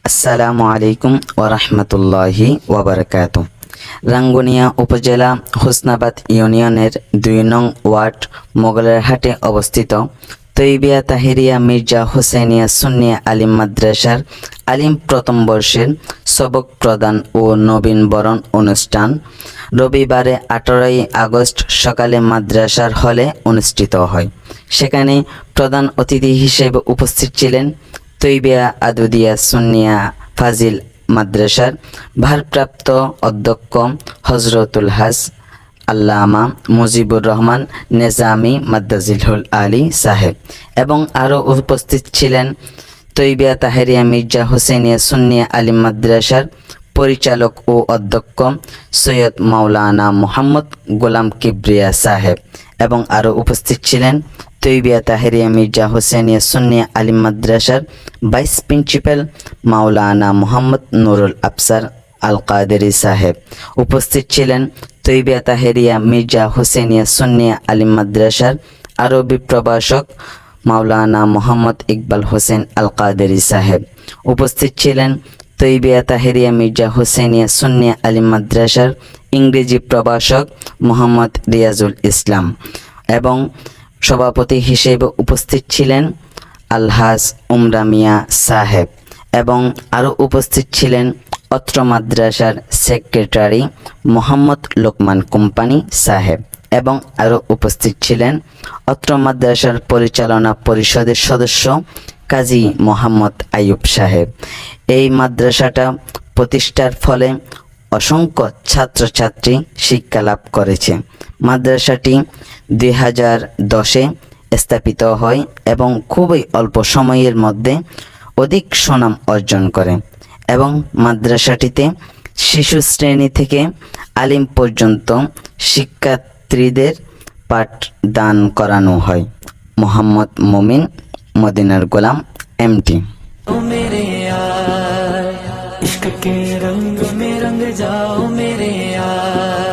আসসালামু আলাইকুম ওয়া রাহমাতুল্লাহি ওয়া বারাকাতুহু। রাঙ্গুনিয়া উপজেলা হোসনাবাদ ইউনিয়নের ২ নং ওয়ার্ড মোগলারহাটে অবস্থিত তৈবিয়া তাহেরিয়া মির্জা হুসাইনিয়া সুন্নিয়া আলিম মাদ্রাসার আলিম প্রথম বর্ষের সবক প্রদান ও নবীন বরণ অনুষ্ঠান রবিবারে ১৮ই আগস্ট সকালে মাদ্রাসার হলে অনুষ্ঠিত হয়। সেখানে প্রধান অতিথি হিসেবে উপস্থিত ছিলেন তৈবিয়া আদুদিয়া সুন্নিয়া ফাজিল মাদ্রাসার ভারপ্রাপ্ত অধ্যক্ষ হজরতুল হাজ আল্লামা মুজিবুর রহমান নেজামি মাদ্দাজিলহুল আলী সাহেব এবং আরও উপস্থিত ছিলেন তৈবিয়া তাহেরিয়া মির্জা হুসাইনিয়া সুন্নিয়া আলিম মাদ্রাসার পরিচালক ও অধ্যক্ষ সৈয়দ মাওলানা মোহাম্মদ গোলাম কিবরিয়া সাহেব এবং আরও উপস্থিত ছিলেন তৈবিয়া তাহেরিয়া মির্জা হুসাইনিয়া সুন্নিয়া আলিম মাদ্রাসার ভাইস প্রিন্সিপাল মাওলানা মোহাম্মদ নুরুল আফসার আল কাদেরি সাহেব। উপস্থিত ছিলেন তৈবিয়া তাহেরিয়া মির্জা হুসাইনিয়া সুন্নিয়া আলিম মাদ্রাসার আরবি প্রভাষক মাওলানা মোহাম্মদ ইকবাল হোসেন আল কাদেরি সাহেব। উপস্থিত ছিলেন তৈবিয়া তাহেরিয়া মির্জা হুসাইনিয়া সুন্নিয়া আলিম মাদ্রাসার ইংরেজি প্রভাষক মোহাম্মদ রিয়াজুল ইসলাম এবং সভাপতি হিসেবে উপস্থিত ছিলেন আলহাজ উমরা মিয়া সাহেব এবং আরও উপস্থিত ছিলেন অত্র মাদ্রাসার সেক্রেটারি মোহাম্মদ লোকমান কোম্পানি সাহেব এবং আরও উপস্থিত ছিলেন অত্র মাদ্রাসার পরিচালনা পরিষদের সদস্য কাজী মোহাম্মদ আইয়ুব সাহেব। এই মাদ্রাসাটা প্রতিষ্ঠার ফলে অসংখ্য ছাত্রছাত্রী শিক্ষা লাভ করেছে। মাদ্রাসাটি ২০১০-এ স্থাপিত হয় এবং খুবই অল্প সময়ের মধ্যে অধিক সুনাম অর্জন করে এবং মাদ্রাসাটিতে শিশু শ্রেণী থেকে আলিম পর্যন্ত শিক্ষার্থীদের পাঠদান করানো হয়। মোহাম্মদ মুমিন, মদিনার গোলাম, এমটি। मेरे यार इश्क के रंग में रंग जाओ मेरे यार।